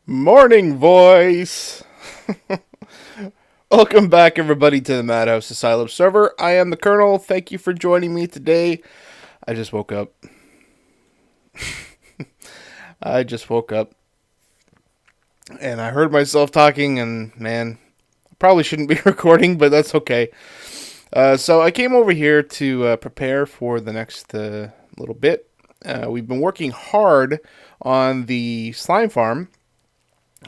Morning, voice! Welcome back, everybody, to the Madhouse Asylum server. I am the Colonel. Thank you for joining me today. I just woke up. And I heard myself talking, and man, I probably shouldn't be recording, but that's okay. So I came over here to prepare for the next little bit. We've been working hard on the slime farm,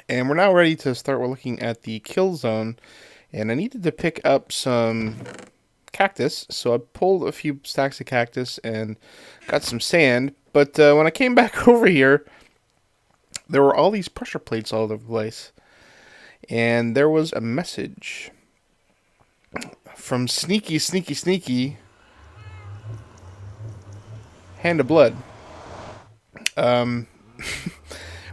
and we're now ready to start. We're looking at the kill zone, and I needed to pick up some cactus, so I pulled a few stacks of cactus and got some sand. But when I came back over here, there were all these pressure plates all over the place, and there was a message from Sneaky Hand of Blood.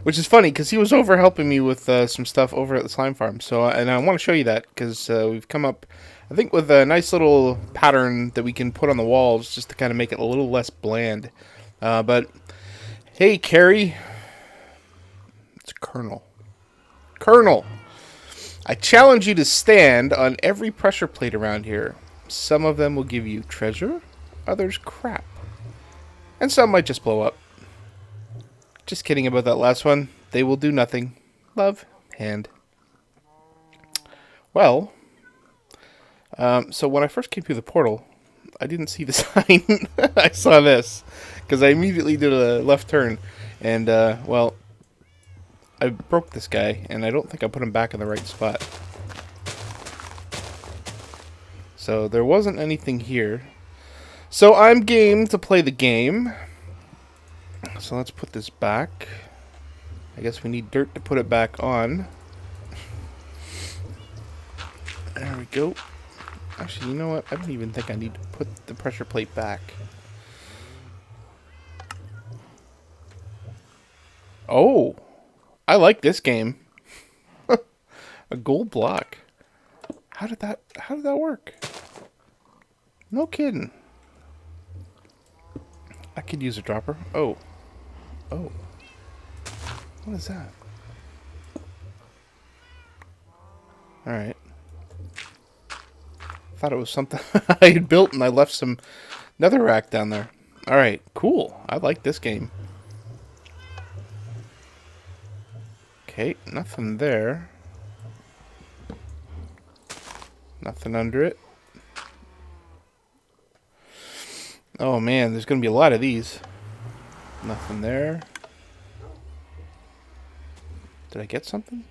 Which is funny because he was over helping me with some stuff over at the slime farm. So, and I want to show you that because we've come up, I think, with a nice little pattern that we can put on the walls just to kind of make it a little less bland. But hey, Carrie, it's Colonel. Colonel, I challenge you to stand on every pressure plate around here. Some of them will give you treasure, others crap, and some might just blow up. Just kidding about that last one. They will do nothing. Love, Hand. Well, so when I first came through the portal, I didn't see the sign. I saw this, because I immediately did a left turn. And, well, I broke this guy, and I don't think I put him back in the right spot. So there wasn't anything here. So I'm game to play the game. So let's put this back. I guess we need dirt to put it back on. There we go. Actually, you know what? I don't even think I need to put the pressure plate back. Oh, I like this game. A gold block. How did that work? No kidding. I could use a dropper. Oh. Oh. What is that? Alright. Thought it was something I had built and I left some netherrack down there. Alright, cool. I like this game. Okay, nothing there. Nothing under it. Oh man, there's gonna be a lot of these. Nothing there. Did I get something?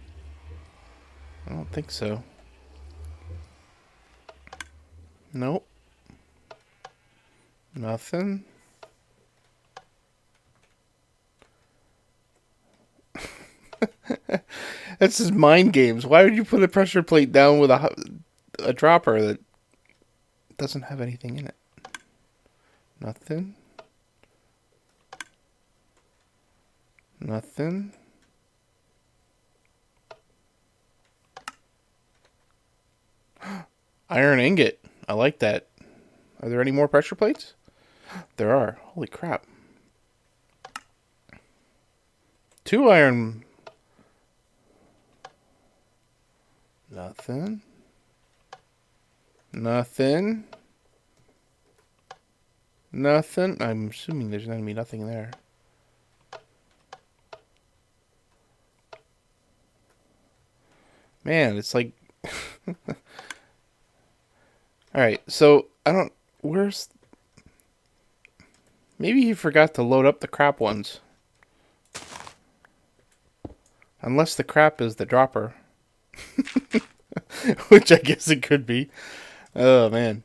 I don't think so. Nope. Nothing. That's just mind games. Why would you put a pressure plate down with a dropper that doesn't have anything in it? Nothing. Nothing. Iron ingot. I like that. Are there any more pressure plates? There are. Holy crap. 2 iron. Nothing. Nothing. Nothing. I'm assuming there's going to be nothing there. Man, it's like... Alright, so, I don't... Where's... Maybe he forgot to load up the crap ones. Unless the crap is the dropper. Which I guess it could be. Oh, man.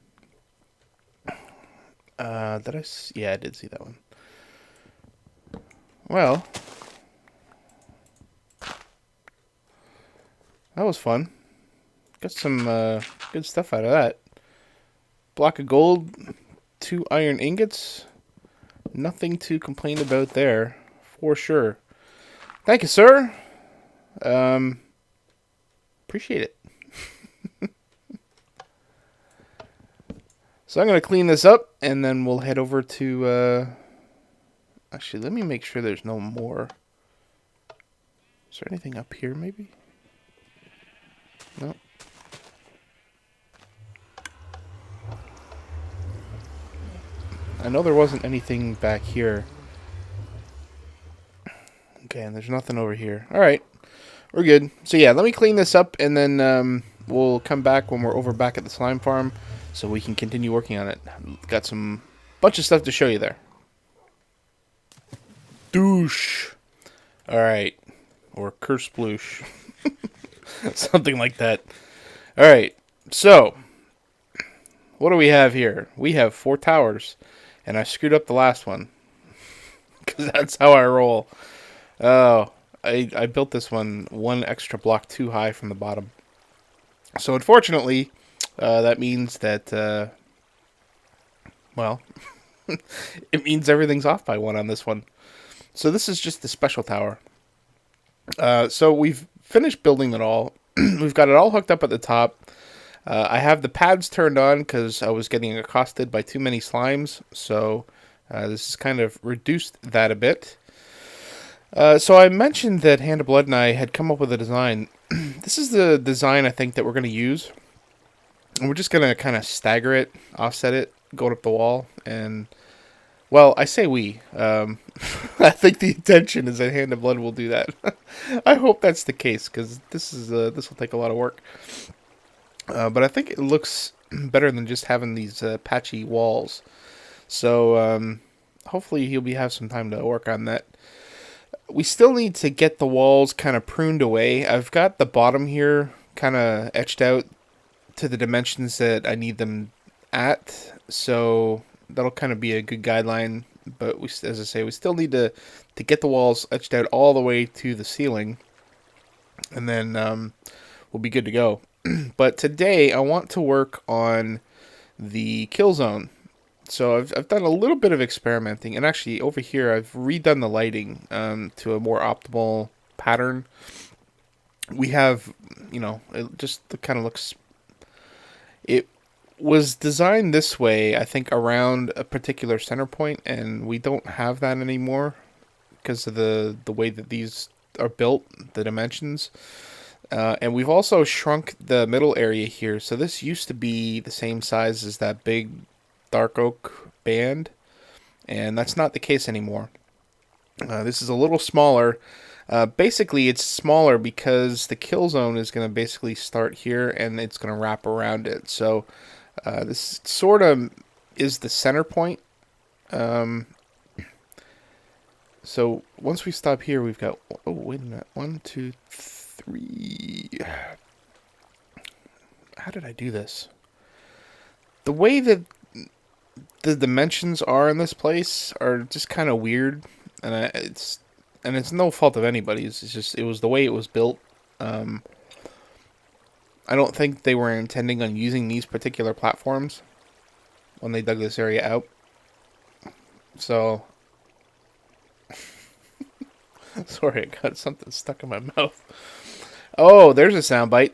Did I... Yeah, I did see that one. Well... That was fun. Got some good stuff out of that. Block of gold, 2 iron ingots. Nothing to complain about there, for sure. Thank you, sir. Appreciate it. So I'm going to clean this up, and then we'll head over to... Actually, let me make sure there's no more Is there anything up here, maybe? No. I know there wasn't anything back here. Okay, and there's nothing over here. Alright, we're good. So yeah, let me clean this up, and then we'll come back when we're over back at the slime farm, so we can continue working on it. Got some bunch of stuff to show you there. Douche. Alright. Or curse sploosh. Something like that. Alright, so what do we have here? We have 4 towers, and I screwed up the last one. Because that's how I roll. Oh, I built this one extra block too high from the bottom. So unfortunately, that means that, well, it means everything's off by 1 on this one. So this is just the special tower. So we've finished building it all. We've got it all hooked up at the top. I have the pads turned on because I was getting accosted by too many slimes. So this has kind of reduced that a bit. So I mentioned that Hand of Blood and I had come up with a design. This is the design I think that we're going to use. And we're just going to kind of stagger it, offset it, going up the wall. And, well, I say we. I think the intention is that Hand of Blood will do that. I hope that's the case, because this will take a lot of work. But I think it looks better than just having these patchy walls. So hopefully he'll have some time to work on that. We still need to get the walls kind of pruned away. I've got the bottom here kind of etched out to the dimensions that I need them at. So that'll kind of be a good guideline. But we, as I say, we still need to get the walls etched out all the way to the ceiling. And then we'll be good to go. But today I want to work on the kill zone. So I've done a little bit of experimenting, and actually over here I've redone the lighting to a more optimal pattern. We have, you know, it just kind of looks. It was designed this way, I think, around a particular center point, and we don't have that anymore because of the way that these are built, the dimensions. And we've also shrunk the middle area here. So this used to be the same size as that big dark oak band, and that's not the case anymore. This is a little smaller. Basically, it's smaller because the kill zone is going to basically start here, and it's going to wrap around it. So this sort of is the center point. So once we stop here, we've got... Oh, wait a minute. 1, 2, 3... How did I do this? The way that the dimensions are in this place are just kind of weird, and it's no fault of anybody's. It's just it was the way it was built. I don't think they were intending on using these particular platforms when they dug this area out. So, sorry, I got something stuck in my mouth. Oh, there's a soundbite.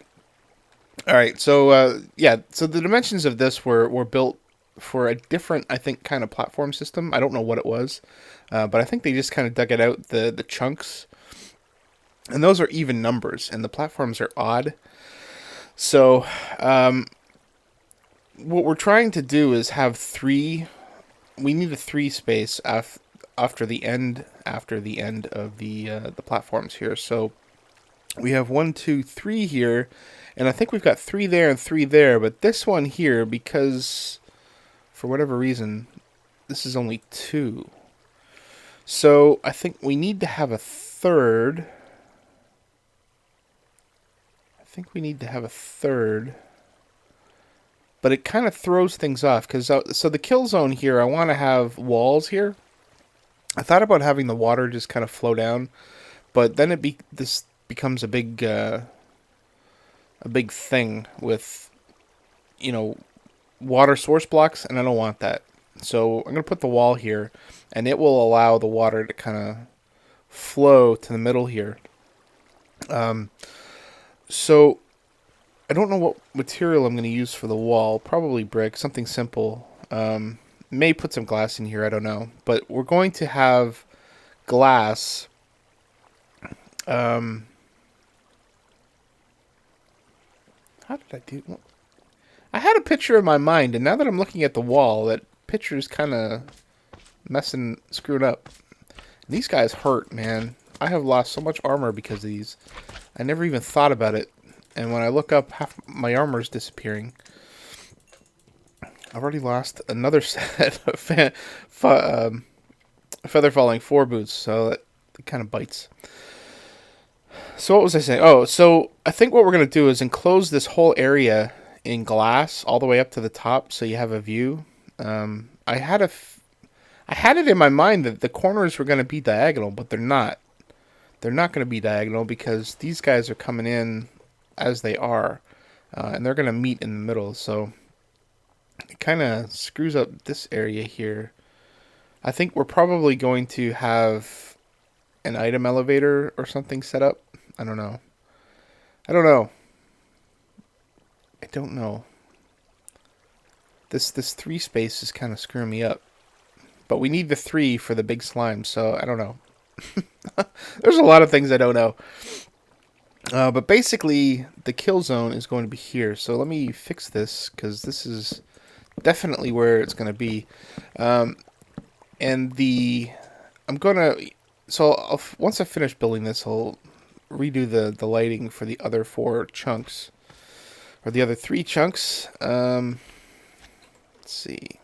All right, so yeah, so the dimensions of this were built for a different, I think, kind of platform system. I don't know what it was, but I think they just kind of dug it out, the chunks. And those are even numbers, and the platforms are odd. So what we're trying to do is have 3. We need a 3 space after the end of the platforms here. So we have 1, 2, 3 here, and I think we've got 3 there and 3 there. But this one here, because for whatever reason, this is only 2. So I think we need to have a third. But it kind of throws things off, because so the kill zone here, I want to have walls here. I thought about having the water just kind of flow down, but then this becomes a big thing with, you know, water source blocks, and I don't want that. So I'm going to put the wall here, and it will allow the water to kind of flow to the middle here. So I don't know what material I'm going to use for the wall. Probably brick, something simple. May put some glass in here, I don't know. But we're going to have glass Um, how did I do? Well, I had a picture in my mind, and now that I'm looking at the wall, that picture is kind of screwed up. These guys hurt, man. I have lost so much armor because of these. I never even thought about it. And when I look up, half my armor is disappearing. I've already lost another set of feather falling 4 boots, so that kind of bites. So what was I saying? Oh, so I think what we're going to do is enclose this whole area in glass all the way up to the top so you have a view. I had it in my mind that the corners were going to be diagonal, but they're not. They're not going to be diagonal because these guys are coming in as they are, and they're going to meet in the middle, so it kind of screws up this area here. I think we're probably going to have an item elevator or something set up. I don't know. I don't know. This 3 space is kind of screwing me up. But we need the 3 for the big slime, so I don't know. There's a lot of things I don't know. But basically, the kill zone is going to be here. So let me fix this, because this is definitely where it's going to be. Once I finish building this, I'll redo the lighting for the other 4 chunks. Or the other 3 chunks. Let's see.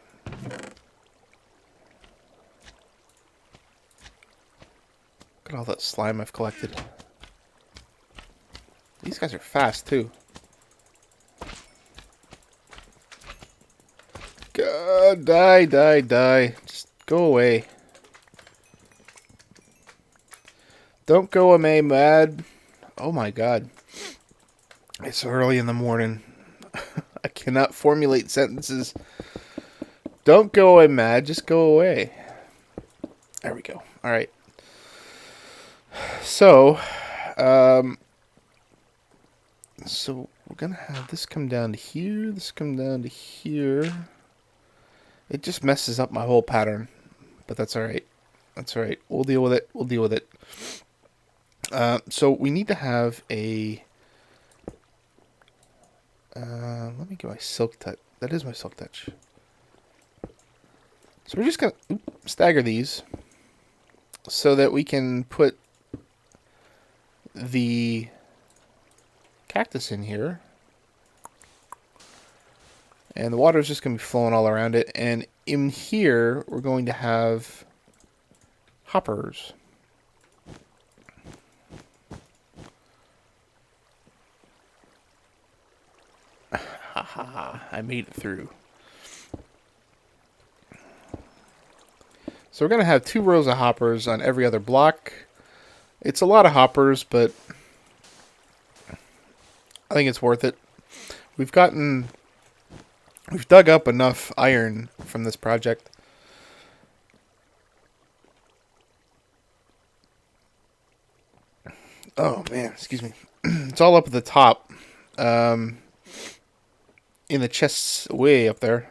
Look at all that slime I've collected. These guys are fast, too. God, die. Just go away. Don't go away, mad. Oh my god. It's early in the morning. I cannot formulate sentences. Don't go away, mad. Just go away. There we go. Alright. So, we're going to have this come down to here. This come down to here. It just messes up my whole pattern. But that's alright. That's alright. We'll deal with it. We'll deal with it. So we need to have a... let me get my silk touch. That is my silk touch. So we're just going to stagger these so that we can put the cactus in here. And the water is just going to be flowing all around it. And in here, we're going to have hoppers. Haha, I made it through. So we're going to have 2 rows of hoppers on every other block. It's a lot of hoppers, but I think it's worth it. We've dug up enough iron from this project. Oh man, excuse me. It's all up at the top. In the chests way up there.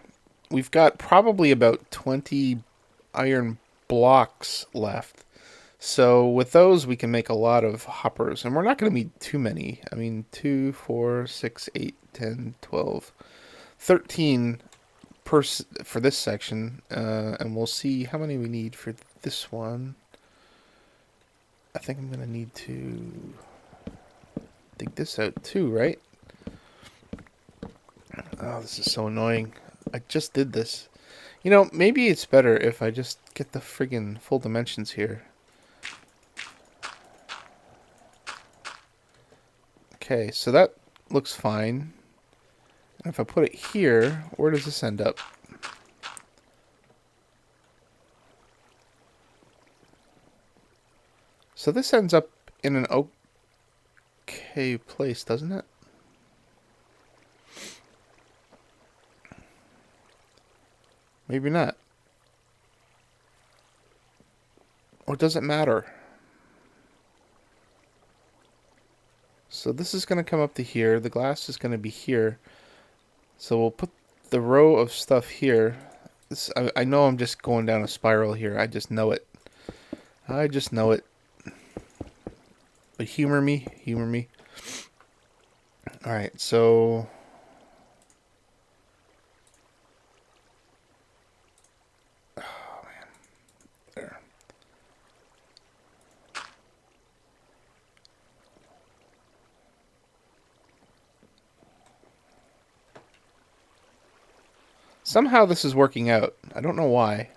We've got probably about 20 iron blocks left. So with those, we can make a lot of hoppers. And we're not going to need too many. I mean, 2, 4, 6, 8, 10, 12, 13 for this section. And we'll see how many we need for this one. I think I'm going to need to dig this out too, right? Oh, this is so annoying. I just did this. You know, maybe it's better if I just get the friggin' full dimensions here. Okay, so that looks fine. And if I put it here, where does this end up? So this ends up in an okay place, doesn't it? Maybe not. Or does it matter? So this is going to come up to here. The glass is going to be here. So we'll put the row of stuff here. I know I'm just going down a spiral here. I just know it. I just know it. But humor me, humor me. All right, so there. Somehow this is working out. I don't know why.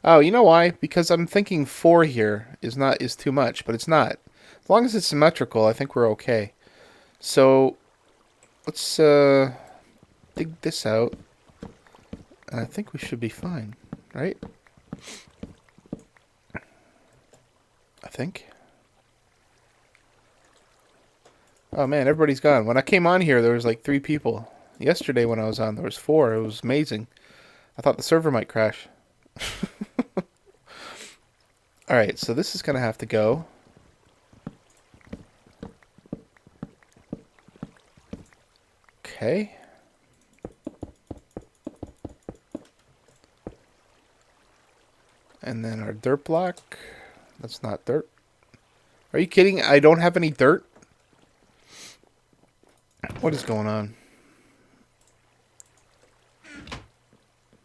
Oh, you know why? Because I'm thinking 4 here is too much, but it's not. As long as it's symmetrical, I think we're okay. So let's dig this out. And I think we should be fine, right? I think. Oh man, everybody's gone. When I came on here, there was like 3 people. Yesterday when I was on, there was 4. It was amazing. I thought the server might crash. Alright, so this is going to have to go. Okay. And then our dirt block. That's not dirt. Are you kidding? I don't have any dirt? What is going on?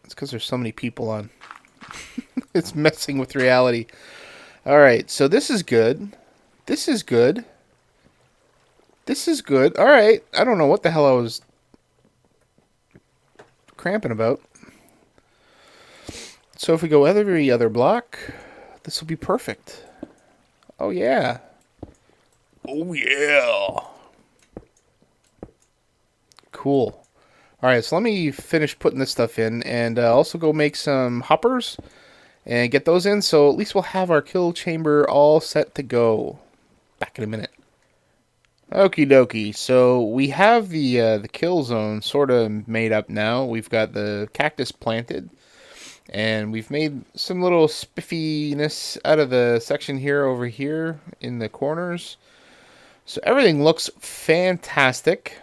It's because there's so many people on. It's messing with reality. Alright, so this is good. This is good. This is good. Alright, I don't know what the hell I was cramping about. So if we go every other block, this will be perfect. Oh yeah. Oh yeah. Cool. Alright, so let me finish putting this stuff in and also go make some hoppers and get those in, so at least we'll have our kill chamber all set to go. Back in a minute. Okie dokie. So we have the kill zone sort of made up now. We've got the cactus planted, and we've made some little spiffiness out of the section here over here in the corners. So everything looks fantastic,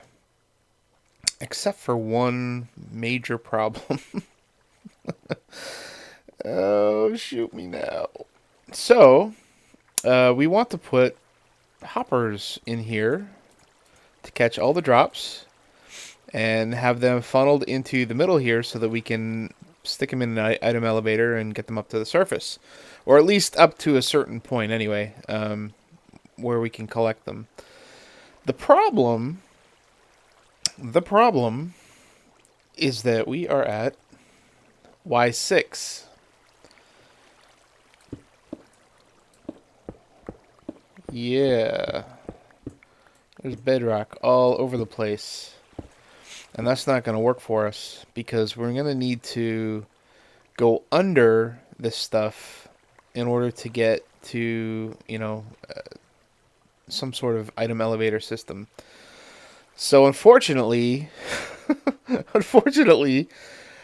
except for one major problem. Oh, shoot me now. So we want to put hoppers in here to catch all the drops and have them funneled into the middle here so that we can stick them in an item elevator and get them up to the surface, or at least up to a certain point anyway, where we can collect them. The problem is that we are at Y6. Yeah. There's bedrock all over the place. And that's not going to work for us because we're going to need to go under this stuff in order to get to, some sort of item elevator system. So unfortunately,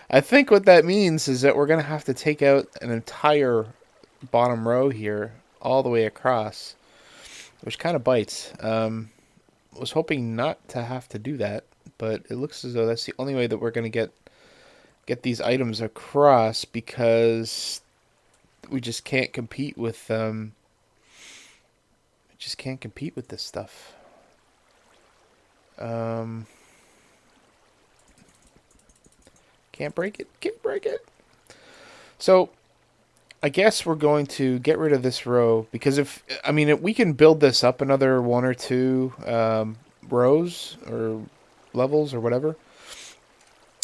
I think what that means is that we're going to have to take out an entire bottom row here all the way across, which kind of bites. Was hoping not to have to do that, but it looks as though that's the only way that we're going to get these items across, because we just can't compete with this stuff. Can't break it. So I guess we're going to get rid of this row, because if we can build this up another 1 or 2 rows or levels or whatever.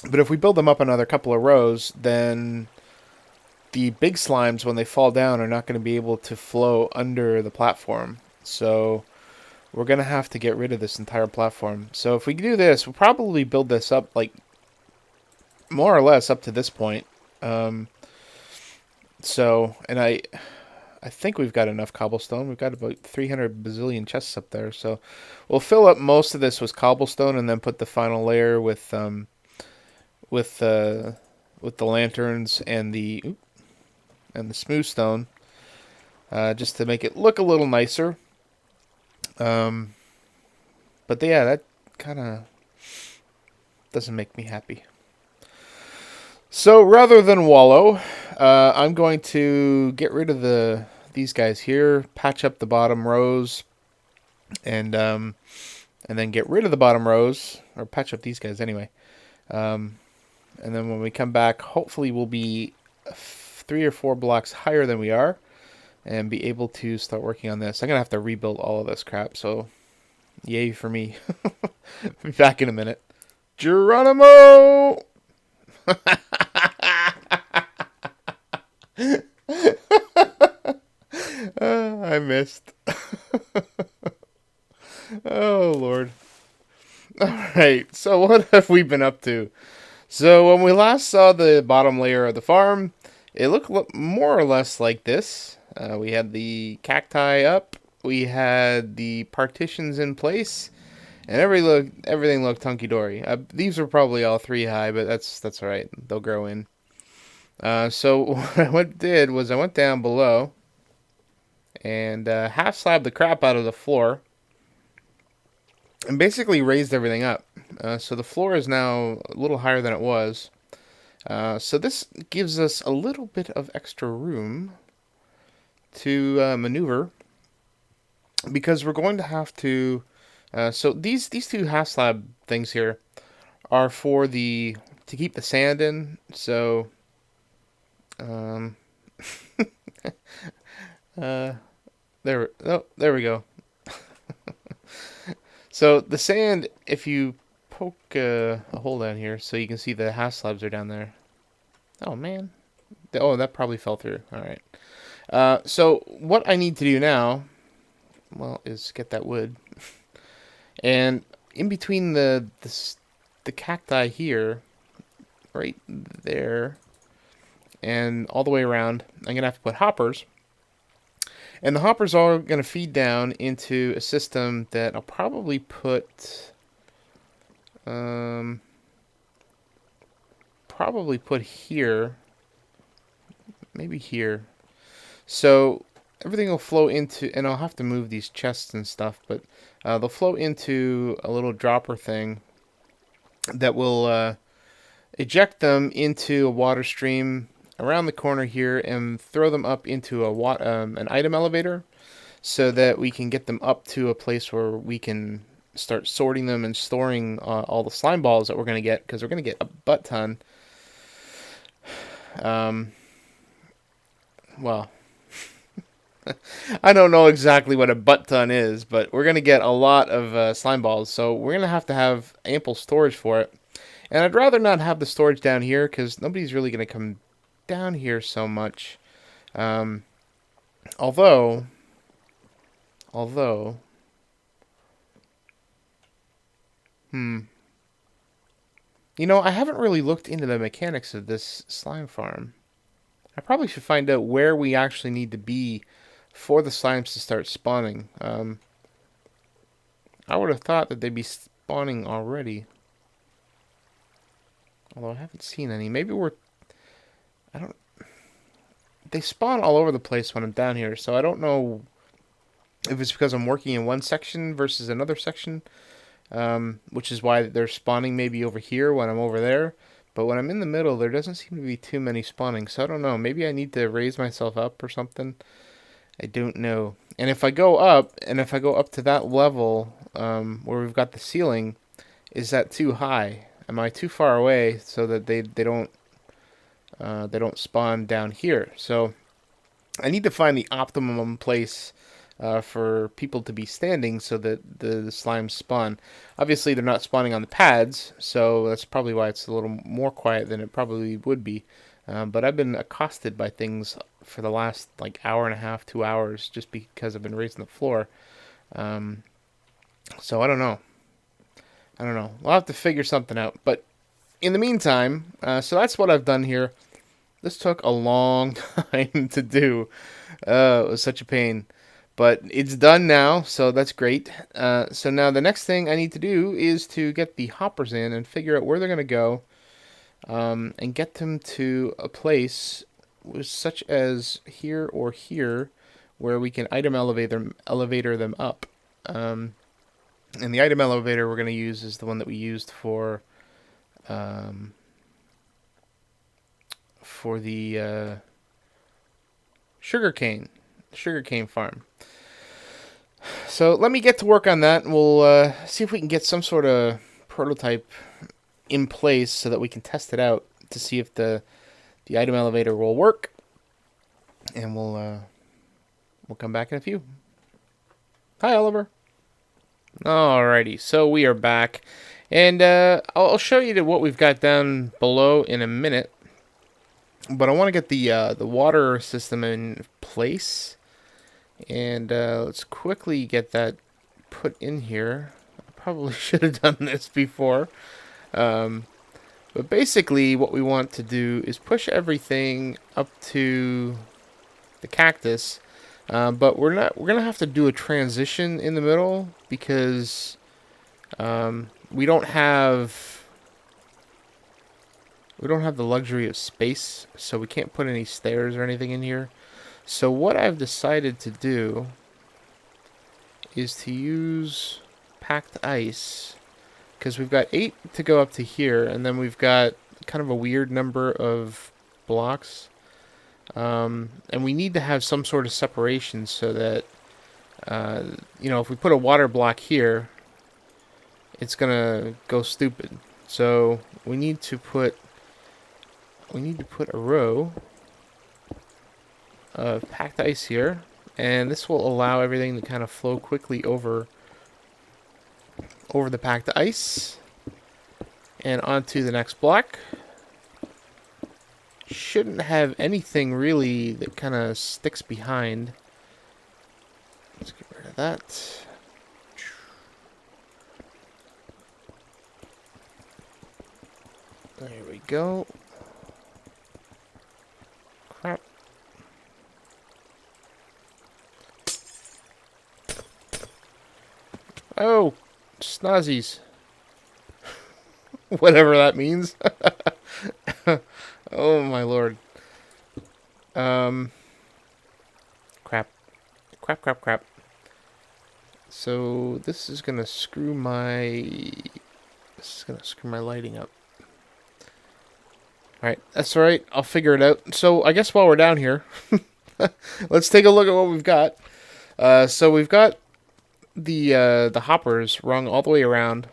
But if we build them up another couple of rows, then the big slimes, when they fall down, are not going to be able to flow under the platform. So we're going to have to get rid of this entire platform. So if we do this, we'll probably build this up like more or less up to this point. So, and I think we've got enough cobblestone. We've got about 300 bazillion chests up there. So we'll fill up most of this with cobblestone and then put the final layer with the lanterns and the smooth stone, just to make it look a little nicer. But yeah, that kind of doesn't make me happy. So rather than wallow, I'm going to get rid of these guys here, patch up the bottom rows, and then get rid of the bottom rows, or patch up these guys anyway. And then when we come back, hopefully we'll be 3 or 4 blocks higher than we are, and be able to start working on this. I'm gonna have to rebuild all of this crap, so yay for me. Be back in a minute. Geronimo! I missed. Oh, Lord. Alright, so what have we been up to? So when we last saw the bottom layer of the farm, it looked more or less like this. We had the cacti up, we had the partitions in place, and everything looked hunky-dory. These were probably all 3 high, but that's alright. They'll grow in. So what I did was I went down below and half slabbed the crap out of the floor and basically raised everything up. So the floor is now a little higher than it was. So this gives us a little bit of extra room to maneuver, because we're going to have to. So these 2 half slab things here are for to keep the sand in. So there we go. So the sand, if you poke a hole down here, so you can see the half slabs are down there. Oh man, oh, that probably fell through. All right. So what I need to do now, well, is get that wood, and in between the cacti here, right there, and all the way around, I'm gonna have to put hoppers. And the hoppers are going to feed down into a system that I'll probably put, here, maybe here. So everything will flow into, and I'll have to move these chests and stuff, but they'll flow into a little dropper thing that will eject them into a water stream around the corner here and throw them up into an item elevator, so that we can get them up to a place where we can start sorting them and storing all the slime balls that we're going to get, because we're going to get a butt ton. Well, I don't know exactly what a butt ton is, but we're going to get a lot of slime balls, so we're going to have ample storage for it. And I'd rather not have the storage down here, because nobody's really going to come down here so much. Although, you know, I haven't really looked into the mechanics of this slime farm. I probably should find out where we actually need to be for the slimes to start spawning. I would have thought that they'd be spawning already. Although I haven't seen any. Maybe they spawn all over the place when I'm down here, so I don't know if it's because I'm working in one section versus another section, which is why they're spawning maybe over here when I'm over there. But when I'm in the middle, there doesn't seem to be too many spawning, so I don't know. Maybe I need to raise myself up or something. I don't know. And if I go up to that level, where we've got the ceiling, is that too high? Am I too far away so that they don't spawn down here? So I need to find the optimum place for people to be standing so that the slimes spawn. Obviously, they're not spawning on the pads, so that's probably why it's a little more quiet than it probably would be. But I've been accosted by things for the last hour and a half, 2 hours, just because I've been raising the floor. So I don't know. We'll have to figure something out. But in the meantime, so that's what I've done here. This took a long time to do. It was such a pain. But it's done now, so that's great. So now the next thing I need to do is to get the hoppers in and figure out where they're going to go, and get them to a place such as here or here, where we can item elevator them up. And the item elevator we're going to use is the one that we used for the sugarcane farm. So let me get to work on that, and we'll see if we can get some sort of prototype in place so that we can test it out to see if the item elevator will work. And we'll come back in a few. Hi, Oliver. Alrighty, so we are back, and I'll show you what we've got down below in a minute. But I want to get the water system in place, and let's quickly get that put in here. I probably should have done this before, but basically what we want to do is push everything up to the cactus. But we're gonna have to do a transition in the middle because we don't have the luxury of space, so we can't put any stairs or anything in here. So what I've decided to do is to use packed ice, because we've got 8 to go up to here, and then we've got kind of a weird number of blocks. And we need to have some sort of separation so that, if we put a water block here, it's gonna go stupid. So we need to put a row of packed ice here, and this will allow everything to kind of flow quickly over the packed ice and onto the next block. Shouldn't have anything really that kind of sticks behind. Let's get rid of that. There we go. Crap. Oh, snozzies. Whatever that means. Oh my lord. Crap. Crap. So this is gonna screw my lighting up. Alright, that's alright. I'll figure it out. So I guess while we're down here, let's take a look at what we've got. So we've got the hoppers rung all the way around.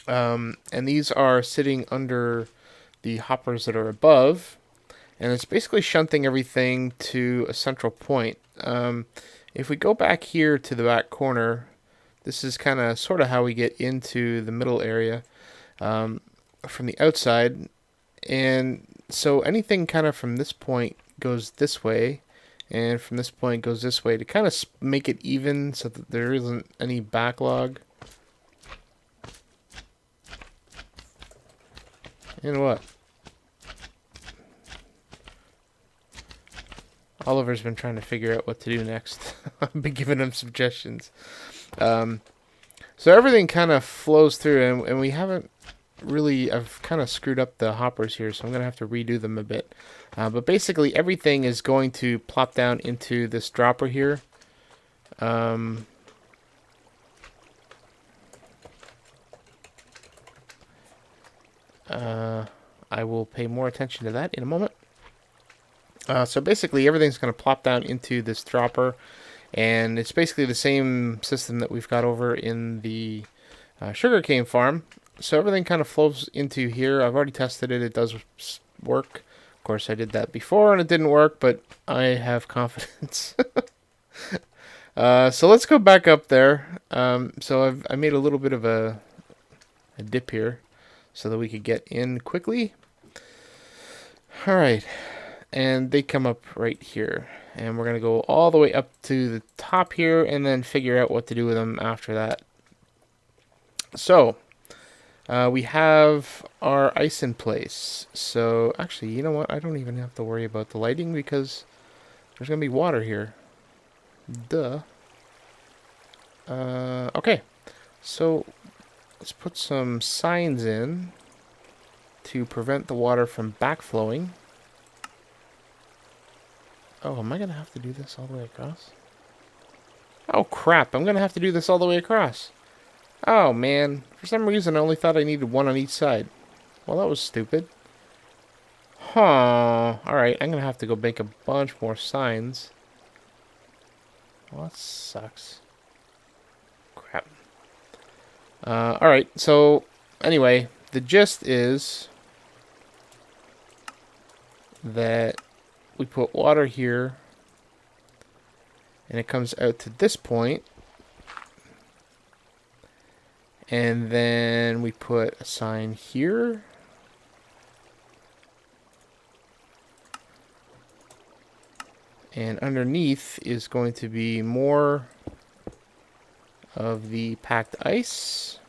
And these are sitting under the hoppers that are above, and it's basically shunting everything to a central point. If we go back here to the back corner, this is kind of sort of how we get into the middle area from the outside. And so anything kind of from this point goes this way, and from this point goes this way to kind of make it even so that there isn't any backlog. And what? Oliver's been trying to figure out what to do next. I've been giving him suggestions. So everything kind of flows through, and we haven't really... I've kind of screwed up the hoppers here, so I'm going to have to redo them a bit. But basically, everything is going to plop down into this dropper here. I will pay more attention to that in a moment. So basically, everything's going to plop down into this dropper, and it's basically the same system that we've got over in the sugarcane farm. So everything kind of flows into here. I've already tested it. It does work. Of course, I did that before, and it didn't work, but I have confidence. So let's go back up there. So I made a little bit of a dip here so that we could get in quickly. All right. And they come up right here. And we're going to go all the way up to the top here and then figure out what to do with them after that. So, we have our ice in place. So, actually, you know what? I don't even have to worry about the lighting because there's going to be water here. Duh. Okay. So, let's put some signs in to prevent the water from backflowing. Oh, am I going to have to do this all the way across? Oh, crap. I'm going to have to do this all the way across. Oh, man. For some reason, I only thought I needed one on each side. Well, that was stupid. Huh. Alright, I'm going to have to go make a bunch more signs. Well, that sucks. Crap. Alright, so anyway, the gist is that we put water here and it comes out to this point, and then we put a sign here, and underneath is going to be more of the packed ice.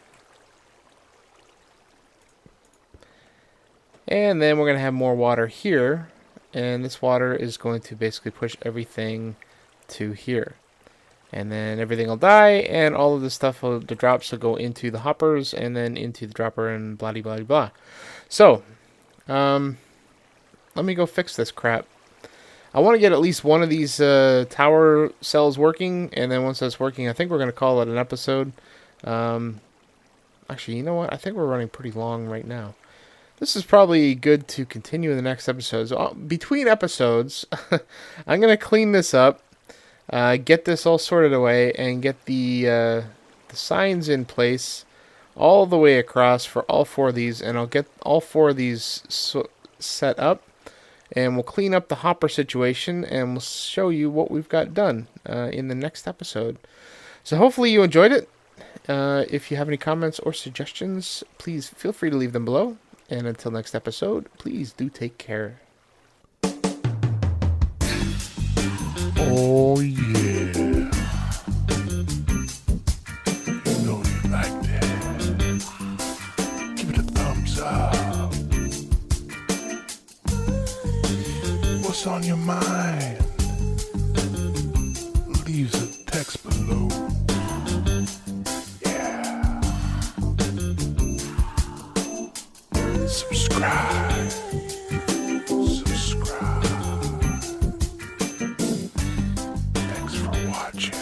And then we're going to have more water here, and this water is going to basically push everything to here. And then everything will die, and all of the stuff, the drops will go into the hoppers, and then into the dropper, and blah blah blah blah. So, let me go fix this crap. I want to get at least one of these tower cells working, and then once that's working, I think we're going to call it an episode. Actually, you know what? I think we're running pretty long right now. This is probably good to continue in the next episode. So, between episodes, I'm going to clean this up, get this all sorted away, and get the signs in place all the way across for all 4 of these, and I'll get all 4 of these set up. And we'll clean up the hopper situation, and we'll show you what we've got done in the next episode. So hopefully you enjoyed it. If you have any comments or suggestions, please feel free to leave them below. And until next episode, please do take care. Oh yeah. You know you like that. Give it a thumbs up. What's on your mind? Leave a text below. Yeah. Subscribe. Thanks for watching.